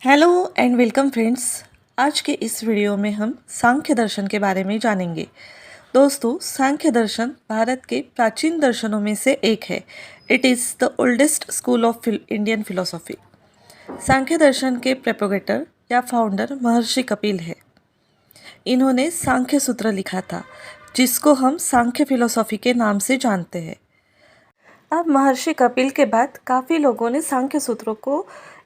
Hello and welcome friends. आज के इस वीडियो में हम सांख्य दर्शन के बारे में जानेंगे। दोस्तों, सांख्य दर्शन भारत के प्राचीन दर्शनों में से एक है। It is the oldest school of Indian philosophy. Sankhya दर्शन के प्रोपेगेटर या फाउंडर महर्षि कपिल है। इन्होंने सांख्य सूत्र लिखा था, जिसको हम सांख्य फिलोसॉफी के नाम से जानते हैं। अब महर्षि कपिल के बाद काफ़ी लोगों ने सांख्य सूत्रों को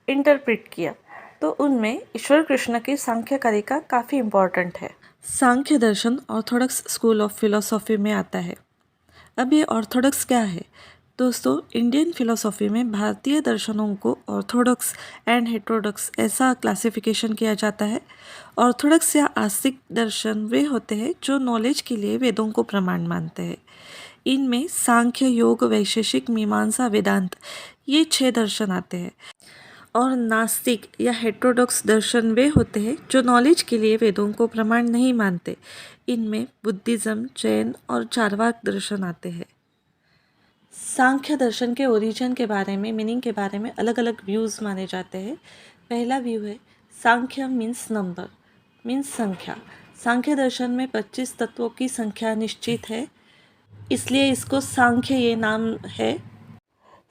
इंटरप्रेट किया, तो उनमें ईश्वर कृष्ण की सांख्य कारिका काफ़ी इम्पोर्टेंट है। सांख्य दर्शन ऑर्थोडॉक्स स्कूल ऑफ फिलोसॉफी में आता है। अब ये ऑर्थोडॉक्स क्या है? दोस्तों, इंडियन फिलोसॉफी में भारतीय दर्शनों को ऑर्थोडॉक्स एंड हेटेरोडॉक्स ऐसा क्लासिफिकेशन किया जाता है। ऑर्थोडॉक्स या आस्तिक दर्शन वे होते हैं जो नॉलेज के लिए वेदों को प्रमाण मानते हैं। इनमें सांख्य, योग, वैशेषिक, मीमांसा, वेदांत ये 6 दर्शन आते हैं। और नास्तिक या हेटेरोडॉक्स दर्शन वे होते हैं जो नॉलेज के लिए वेदों को प्रमाण नहीं मानते। इनमें बुद्धिज्म, जैन और चारवाक दर्शन आते हैं। सांख्य दर्शन के ओरिजिन के बारे में, मीनिंग के बारे में अलग अलग व्यूज़ माने जाते हैं। पहला व्यू है सांख्य मीन्स नंबर, मीन्स संख्या। सांख्य दर्शन में 25 तत्वों की संख्या निश्चित है, इसलिए इसको सांख्य ये नाम है।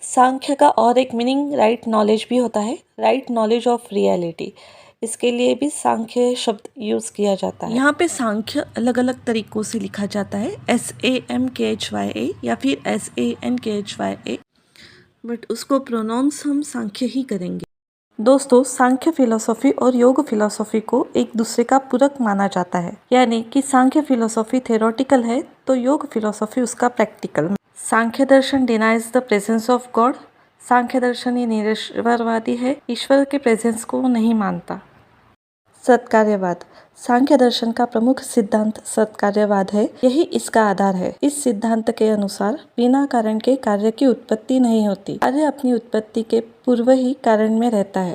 सांख्य का और एक मीनिंग राइट नॉलेज भी होता है, राइट नॉलेज ऑफ रियलिटी। इसके लिए भी सांख्य शब्द यूज़ किया जाता है। यहाँ पे सांख्य अलग अलग तरीक़ों से लिखा जाता है, SAMKHYA या फिर SANKHYA, बट उसको प्रोनाउंस हम सांख्य ही करेंगे। दोस्तों, सांख्य फिलोसॉफी और योग फिलोसॉफी को एक दूसरे का पूरक माना जाता है, यानी कि सांख्य फिलोसॉफी थ्योरेटिकल है तो योग फिलोसॉफी उसका प्रैक्टिकल। सांख्य दर्शन denies the presence of God. Sankhya दर्शन ये निरीश्वरवादी है, ईश्वर के प्रेजेंस को नहीं मानता। सत्कार्यवाद। सांख्य दर्शन का प्रमुख सिद्धांत सत्कार्यवाद है, यही इसका आधार है। इस सिद्धांत के अनुसार बिना कारण के कार्य की उत्पत्ति नहीं होती, कार्य अपनी उत्पत्ति के पूर्व ही कारण में रहता है।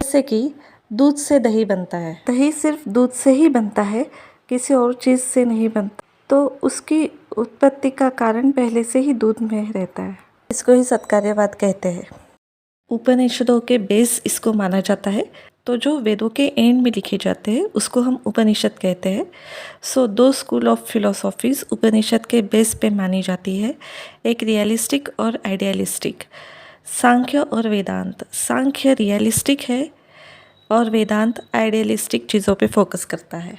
जैसे कि दूध से दही बनता है, दही सिर्फ दूध से ही बनता है, किसी और चीज़ से नहीं बनता, तो उसकी उत्पत्ति का कारण पहले से ही दूध में रहता है। इसको ही सत्कार्यवाद कहते हैं। उपनिषदों के बेस इसको माना जाता है, तो जो वेदों के एंड में लिखे जाते हैं उसको हम उपनिषद कहते हैं। सो 2 स्कूल ऑफ फिलोसॉफीज उपनिषद के बेस पे मानी जाती है, एक रियलिस्टिक और आइडियलिस्टिक। सांख्य और वेदांत। सांख्य रियलिस्टिक है और वेदांत आइडियलिस्टिक चीज़ों पे फोकस करता है।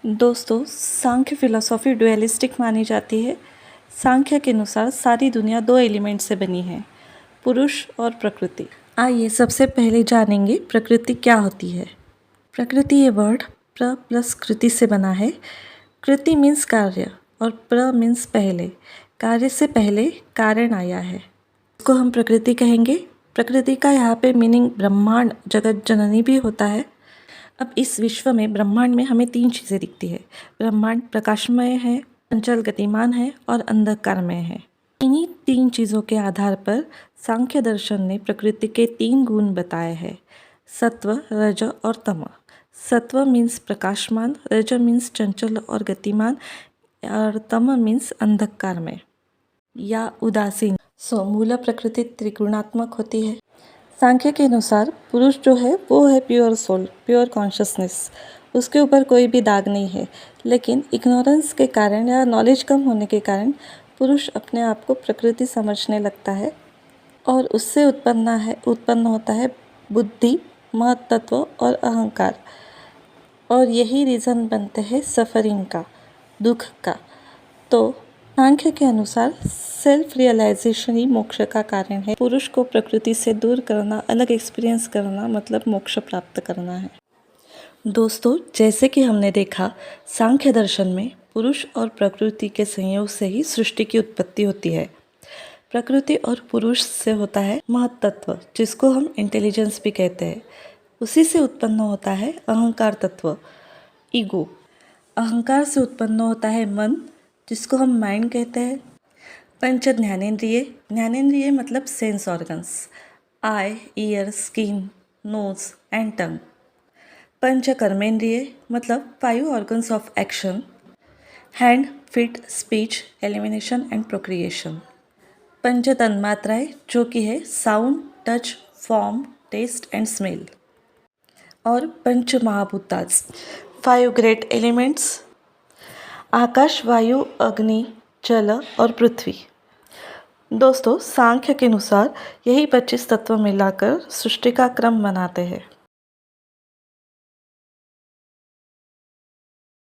दोस्तों, सांख्य फिलोसॉफी डुअलिस्टिक मानी जाती है। सांख्य के अनुसार सारी दुनिया 2 एलिमेंट से बनी है, पुरुष और प्रकृति। आइए सबसे पहले जानेंगे प्रकृति क्या होती है। प्रकृति ये वर्ड प्र प्लस कृति से बना है। कृति मीन्स कार्य और प्र मीन्स पहले। कार्य से पहले कारण आया है, इसको हम प्रकृति कहेंगे। प्रकृति का यहाँ पे मीनिंग ब्रह्मांड, जगत जननी भी होता है। अब इस विश्व में, ब्रह्मांड में हमें 3 चीज़ें दिखती है। ब्रह्मांड प्रकाशमय है, चंचल गतिमान है और अंधकारमय है। इन्हीं 3 चीज़ों के आधार पर सांख्य दर्शन ने प्रकृति के 3 गुण बताए हैं, सत्व, रज और तम। सत्व मीन्स प्रकाशमान, रज मीन्स चंचल और गतिमान, और तम मीन्स अंधकारमय या उदासीन। मूल प्रकृति त्रिगुणात्मक होती है। सांख्य के अनुसार पुरुष जो है वो है प्योर सोल, प्योर कॉन्शसनेस, उसके ऊपर कोई भी दाग नहीं है। लेकिन इग्नोरेंस के कारण या नॉलेज कम होने के कारण पुरुष अपने आप को प्रकृति समझने लगता है और उससे उत्पन्न होता है बुद्धि, महत्त्व और अहंकार, और यही रीज़न बनते हैं सफरिंग का, दुख का। तो सांख्य के अनुसार सेल्फ रियलाइजेशन ही मोक्ष का कारण है। पुरुष को प्रकृति से दूर करना, अलग एक्सपीरियंस करना, मतलब मोक्ष प्राप्त करना है। दोस्तों, जैसे कि हमने देखा, सांख्य दर्शन में पुरुष और प्रकृति के संयोग से ही सृष्टि की उत्पत्ति होती है। प्रकृति और पुरुष से होता है महत्त्व, जिसको हम इंटेलिजेंस भी कहते हैं। उसी से उत्पन्न होता है अहंकार तत्व, ईगो। अहंकार से उत्पन्न होता है मन, जिसको हम माइंड कहते हैं। पंच ज्ञानेंद्रिय, ज्ञानेंद्रिय मतलब sense organs, eye, ear, skin, nose and tongue. पंच कर्मेंद्रिय मतलब 5 organs of action, hand, feet, speech, elimination and procreation. पंच तन्मात्राएं, जो कि है sound, touch, form, taste and smell. और पंच महाभूतास, 5 ग्रेट एलिमेंट्स, आकाश, वायु, अग्नि, जल और पृथ्वी। दोस्तों सांख्य के अनुसार यही 25 तत्व मिलाकर सृष्टि का क्रम बनाते हैं।